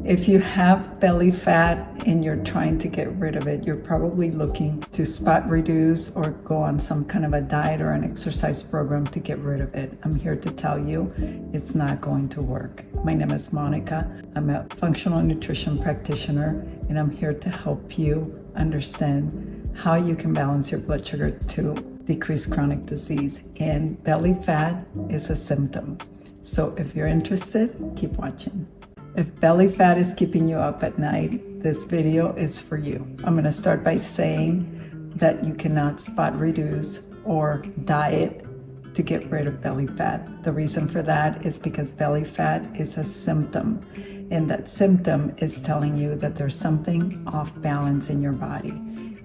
If you have belly fat and you're trying to get rid of it, you're probably looking to spot reduce or go on some kind of a diet or an exercise program to get rid of it. I'm here to tell you it's not going to work. My name is Monica. I'm a functional nutrition practitioner, and I'm here to help you understand how you can balance your blood sugar to decrease chronic disease. And belly fat is a symptom. So if you're interested, keep watching. If belly fat is keeping you up at night, this video is for you. I'm going to start by saying that you cannot spot reduce or diet to get rid of belly fat. The reason for that is because belly fat is a symptom, and that symptom is telling you that there's something off balance in your body.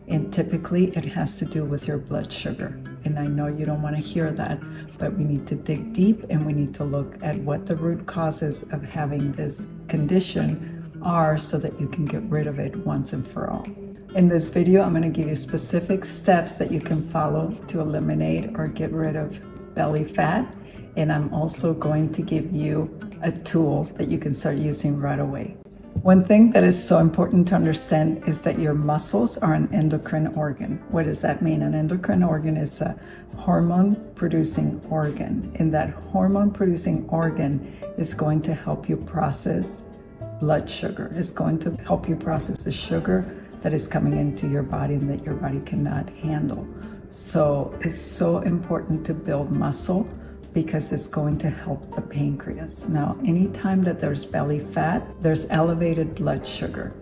And typically it has to do with your blood sugar. And I know you don't want to hear that, but we need to dig deep and we need to look at what the root causes of having this condition are so that you can get rid of it once and for all. In this video, I'm going to give you specific steps that you can follow to eliminate or get rid of belly fat. And I'm also going to give you a tool that you can start using right away. One thing that is so important to understand is that your muscles are an endocrine organ. What does that mean? An endocrine organ is a hormone-producing organ, and that hormone-producing organ is going to help you process blood sugar. It's going to help you process the sugar that is coming into your body and that your body cannot handle. So it's so important to build muscle because it's going to help the pancreas. Now, anytime that there's belly fat, there's elevated blood sugar.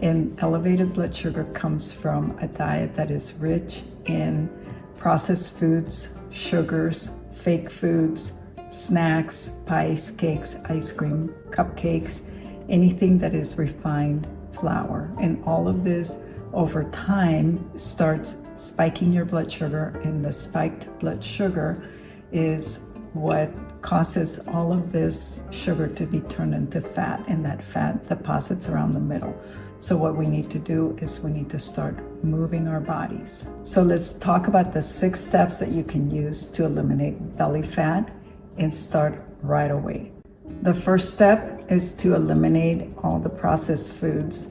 And elevated blood sugar comes from a diet that is rich in processed foods, sugars, fake foods, snacks, pies, cakes, ice cream, cupcakes, anything that is refined flour. And all of this over time starts spiking your blood sugar, and the spiked blood sugar is what causes all of this sugar to be turned into fat, and that fat deposits around the middle. So what we need to do is we need to start moving our bodies. So let's talk about the 6 steps that you can use to eliminate belly fat and start right away. The first step is to eliminate all the processed foods.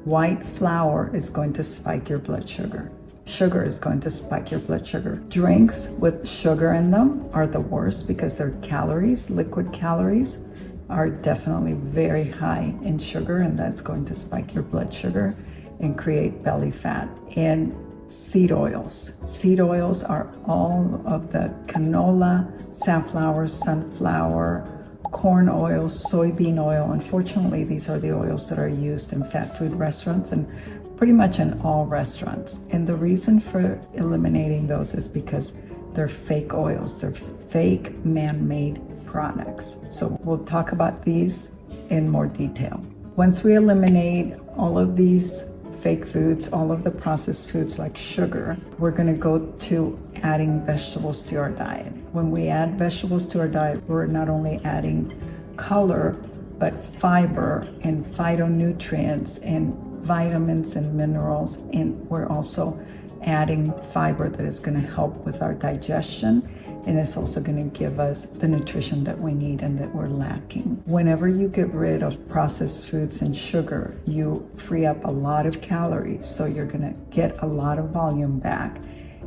White flour is going to spike your blood sugar. Sugar is going to spike your blood sugar. Drinks with sugar in them are the worst because their calories, liquid calories, are definitely very high in sugar, and that's going to spike your blood sugar and create belly fat. And seed oils. Seed oils are all of the canola, safflower, sunflower, corn oil, soybean oil. Unfortunately, these are the oils that are used in fast food restaurants and pretty much in all restaurants. And the reason for eliminating those is because they're fake oils. They're fake man-made products. So we'll talk about these in more detail. Once we eliminate all of these fake foods, all of the processed foods like sugar, we're going to go to adding vegetables to our diet. When we add vegetables to our diet, we're not only adding color, but fiber and phytonutrients and vitamins and minerals, and we're also adding fiber that is going to help with our digestion, and it's also going to give us the nutrition that we need and that we're lacking. Whenever you get rid of processed foods and sugar, you free up a lot of calories, so you're going to get a lot of volume back.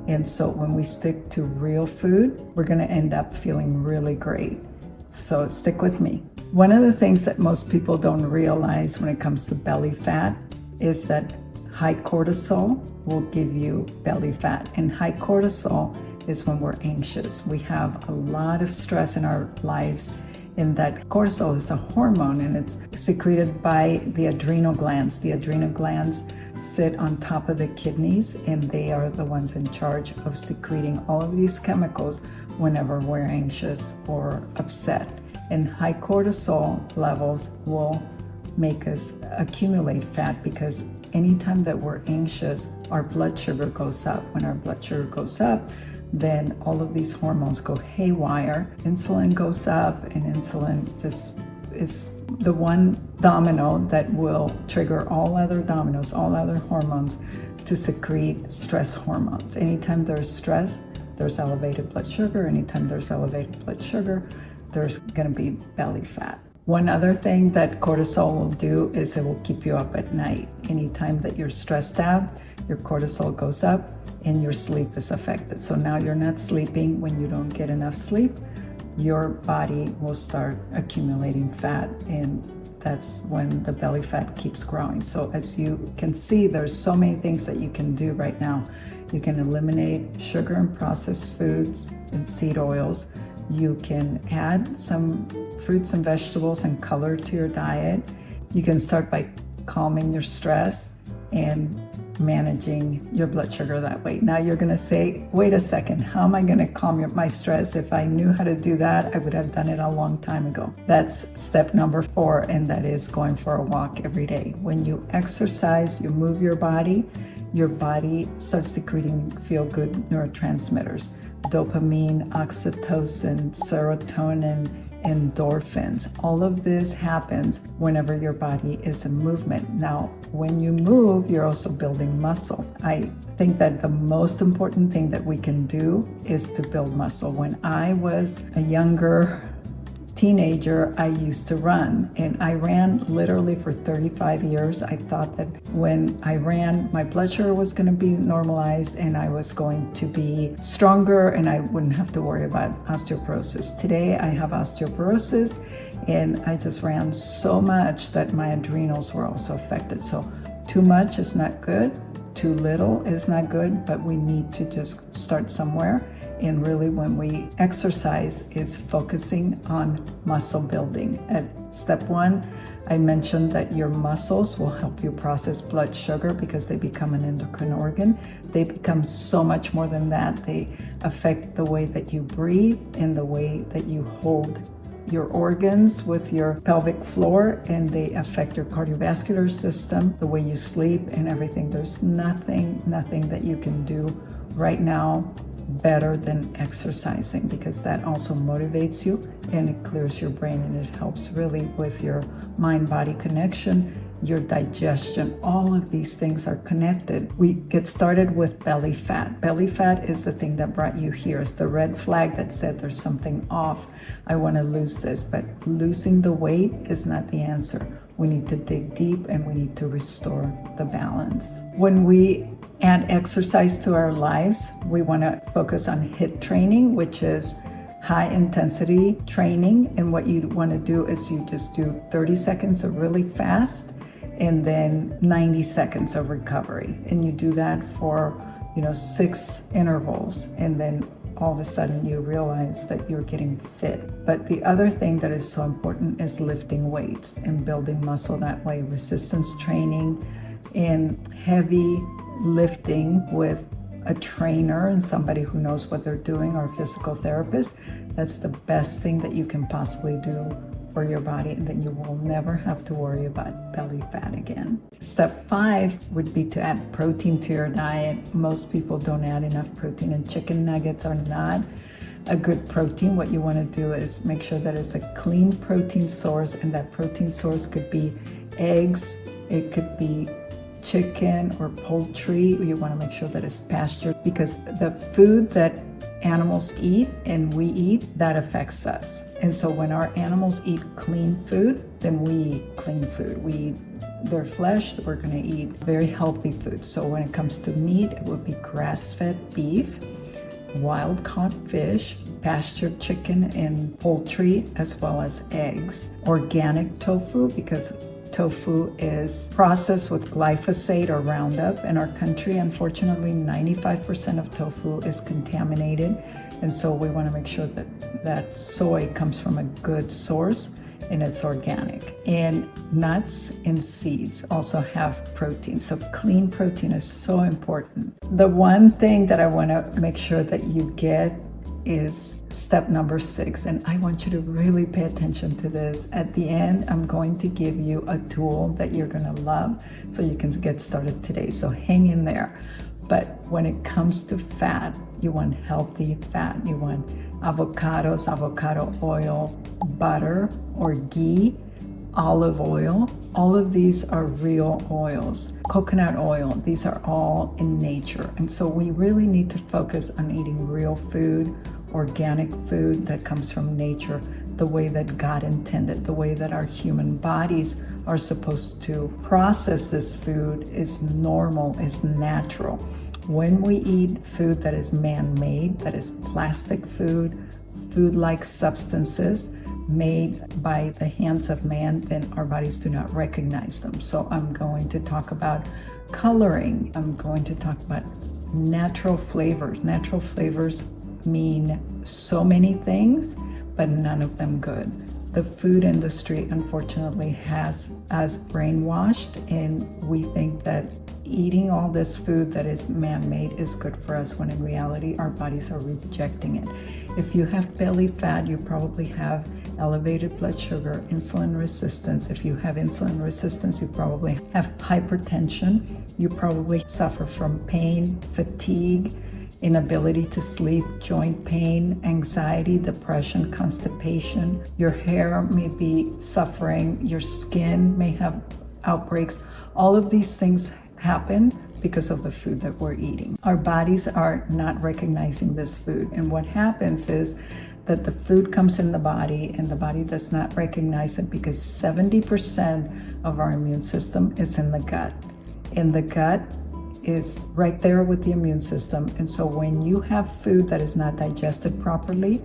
And so when we stick to real food, we're going to end up feeling really great. So stick with me. One of the things that most people don't realize when it comes to belly fat is that high cortisol will give you belly fat. And high cortisol is when we're anxious. We have a lot of stress in our lives, and that cortisol is a hormone, and it's secreted by the adrenal glands. The adrenal glands sit on top of the kidneys, and they are the ones in charge of secreting all of these chemicals whenever we're anxious or upset. And high cortisol levels will make us accumulate fat because anytime that we're anxious, our blood sugar goes up. When our blood sugar goes up, then all of these hormones go haywire. Insulin goes up, and insulin just is the one domino that will trigger all other dominoes, all other hormones to secrete stress hormones. Anytime there's stress, there's elevated blood sugar. Anytime there's elevated blood sugar, there's going to be belly fat. One other thing that cortisol will do is it will keep you up at night. Anytime that you're stressed out, your cortisol goes up and your sleep is affected. So now you're not sleeping. When you don't get enough sleep, your body will start accumulating fat, and that's when the belly fat keeps growing. So as you can see, there's so many things that you can do right now. You can eliminate sugar and processed foods and seed oils. You can add some fruits and vegetables and color to your diet. You can start by calming your stress and managing your blood sugar that way. Now you're gonna say, wait a second, how am I gonna calm my stress? If I knew how to do that, I would have done it a long time ago. That's step number 4, and that is going for a walk every day. When you exercise, you move your body starts secreting feel-good neurotransmitters. Dopamine, oxytocin, serotonin, endorphins. All of this happens whenever your body is in movement. Now, when you move, you're also building muscle. I think that the most important thing that we can do is to build muscle. When I was a younger teenager, I used to run, and I ran literally for 35 years. I thought that when I ran, my blood sugar was going to be normalized and I was going to be stronger and I wouldn't have to worry about osteoporosis. Today, I have osteoporosis, and I just ran so much that my adrenals were also affected. So too much is not good, too little is not good, but we need to just start somewhere. And really, when we exercise, is focusing on muscle building. At step 1, I mentioned that your muscles will help you process blood sugar because they become an endocrine organ. They become so much more than that. They affect the way that you breathe and the way that you hold your organs with your pelvic floor, and they affect your cardiovascular system, the way you sleep, and everything. There's nothing that you can do right now better than exercising, because that also motivates you and it clears your brain, and it helps really with your mind-body connection, your digestion. All of these things are connected. We get started with belly fat. Belly fat is the thing that brought you here. It's the red flag that said there's something off. I want to lose this, but losing the weight is not the answer. We need to dig deep and we need to restore the balance. When we add exercise to our lives, we want to focus on HIIT training, which is high intensity training. And what you want to do is you just do 30 seconds of really fast and then 90 seconds of recovery. And you do that for, 6 intervals. And then all of a sudden you realize that you're getting fit. But the other thing that is so important is lifting weights and building muscle that way. Resistance training and heavy lifting with a trainer and somebody who knows what they're doing, or a physical therapist. That's the best thing that you can possibly do for your body, and then you will never have to worry about belly fat again. Step 5 would be to add protein to your diet. Most people don't add enough protein, and chicken nuggets are not a good protein. What you want to do is make sure that it's a clean protein source, and that protein source could be eggs, it could be chicken or poultry. You want to make sure that it's pastured, because the food that animals eat and we eat, that affects us. And so when our animals eat clean food, then we eat clean food. We eat their flesh, we're going to eat very healthy food. So when it comes to meat, it would be grass-fed beef, wild-caught fish, pastured chicken and poultry, as well as eggs. Organic tofu, because tofu is processed with glyphosate or Roundup in our country. Unfortunately, 95% of tofu is contaminated. And so we want to make sure that soy comes from a good source and it's organic. And nuts and seeds also have protein. So clean protein is so important. The one thing that I want to make sure that you get is step number 6, and I want you to really pay attention to this. At the end, I'm going to give you a tool that you're going to love so you can get started today. So hang in there. But when it comes to fat, you want healthy fat. You want avocados, avocado oil, butter or ghee, olive oil. All of these are real oils. Coconut oil, these are all in nature. And so we really need to focus on eating real food, organic food that comes from nature. the way that God intended, the way that our human bodies are supposed to process this food is normal, is natural. When we eat food that is man-made, that is plastic food, food-like substances made by the hands of man, then our bodies do not recognize them. So I'm going to talk about coloring. I'm going to talk about natural flavors. Natural flavors mean so many things, but none of them good. The food industry, unfortunately, has us brainwashed, and we think that eating all this food that is man-made is good for us, when in reality, our bodies are rejecting it. If you have belly fat, you probably have elevated blood sugar, insulin resistance. If you have insulin resistance, you probably have hypertension. You probably suffer from pain, fatigue, inability to sleep, joint pain, anxiety, depression, constipation. Your hair may be suffering, your skin may have outbreaks. All of these things happen because of the food that we're eating. Our bodies are not recognizing this food, and what happens is that the food comes in the body and the body does not recognize it, because 70% of our immune system is in the gut. And the gut is right there with the immune system. And so when you have food that is not digested properly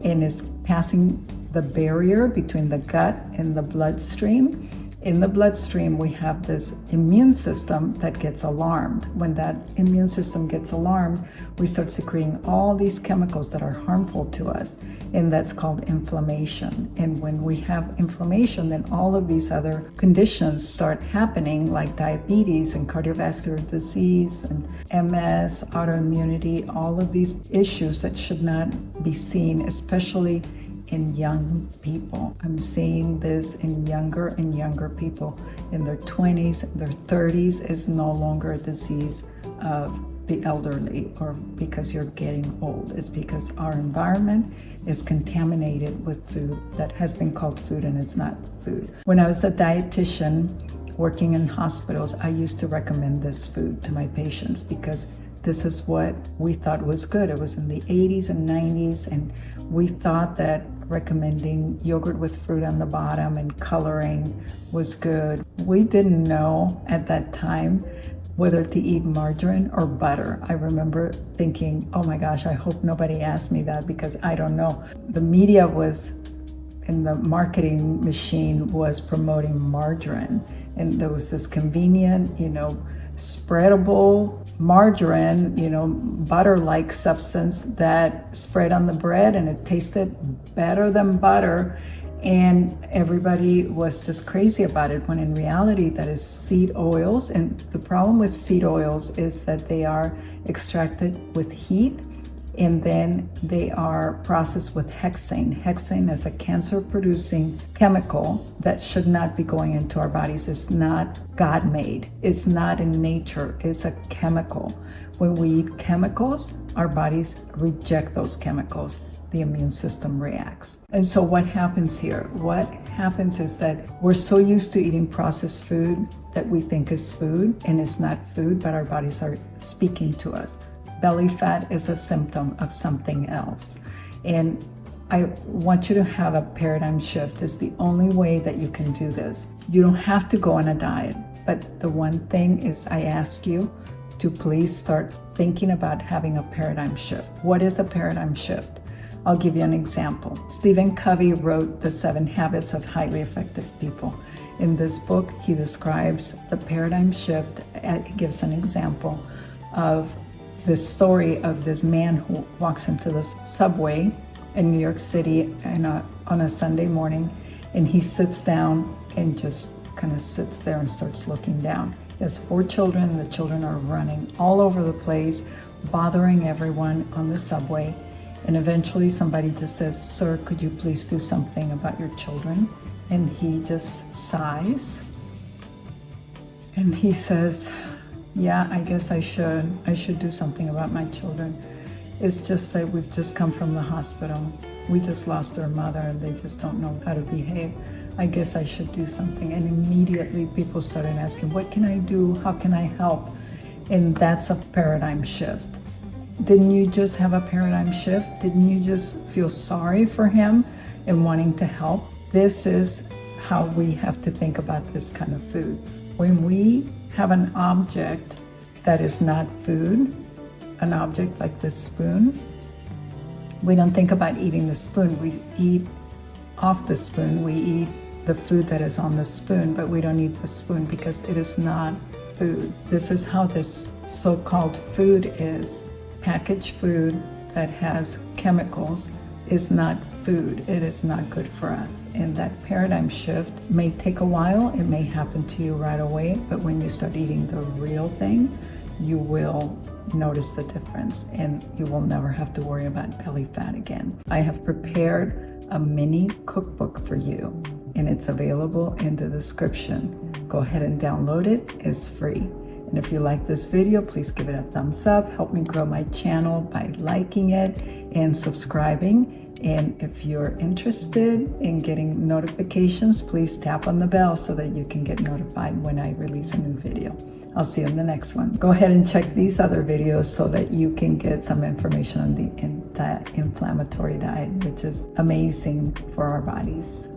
and is passing the barrier between the gut and the bloodstream, in the bloodstream, we have this immune system that gets alarmed. When that immune system gets alarmed, we start secreting all these chemicals that are harmful to us, and that's called inflammation. And when we have inflammation, then all of these other conditions start happening, like diabetes and cardiovascular disease and MS, autoimmunity, all of these issues that should not be seen, especially in young people. I'm seeing this in younger and younger people. In their 20s, their 30s is no longer a disease of the elderly or because you're getting old. It's because our environment is contaminated with food that has been called food, and it's not food. When I was a dietitian working in hospitals, I used to recommend this food to my patients because this is what we thought was good. It was in the 80s and 90s, and we thought that recommending yogurt with fruit on the bottom and coloring was good. We didn't know at that time whether to eat margarine or butter. I remember thinking, oh my gosh, I hope nobody asked me that because I don't know. The media was, and the marketing machine was promoting margarine, and there was this convenient, spreadable margarine, butter-like substance that spread on the bread, and it tasted better than butter, and everybody was just crazy about it, when in reality that is seed oils. And the problem with seed oils is that they are extracted with heat, and then they are processed with hexane. Hexane is a cancer-producing chemical that should not be going into our bodies. It's not God-made. It's not in nature. It's a chemical. When we eat chemicals, our bodies reject those chemicals. The immune system reacts. And so what happens here? What happens is that we're so used to eating processed food that we think is food, and it's not food, but our bodies are speaking to us. Belly fat is a symptom of something else. And I want you to have a paradigm shift. It's the only way that you can do this. You don't have to go on a diet, but the one thing is I ask you to please start thinking about having a paradigm shift. What is a paradigm shift? I'll give you an example. Stephen Covey wrote The 7 Habits of Highly Effective People. In this book, he describes the paradigm shift. It gives an example of this story of this man who walks into the subway in New York City on a Sunday morning, and he sits down and just kind of sits there and starts looking down. He has 4 children, and the children are running all over the place, bothering everyone on the subway. And eventually somebody just says, "Sir, could you please do something about your children?" And he just sighs. And he says, "Yeah, I guess I should. I should do something about my children. It's just that we've just come from the hospital. We just lost their mother and they just don't know how to behave. I guess I should do something." And immediately people started asking, "What can I do? How can I help?" And that's a paradigm shift. Didn't you just have a paradigm shift? Didn't you just feel sorry for him? and wanting to help, this is how we have to think about this kind of food. When we have an object that is not food, an object like this spoon, we don't think about eating the spoon. We eat off the spoon. We eat the food that is on the spoon, but we don't eat the spoon because it is not food. This is how this so-called food is. Packaged food that has chemicals is not food. It is not good for us. And that paradigm shift may take a while. It may happen to you right away, but when you start eating the real thing, you will notice the difference and you will never have to worry about belly fat again. I have prepared a mini cookbook for you and it's available in the description. Go ahead and download it. It's free. And if you like this video, please give it a thumbs up. Help me grow my channel by liking it and subscribing. And if you're interested in getting notifications, please tap on the bell so that you can get notified when I release a new video. I'll see you in the next one. Go ahead and check these other videos so that you can get some information on the anti-inflammatory diet, which is amazing for our bodies.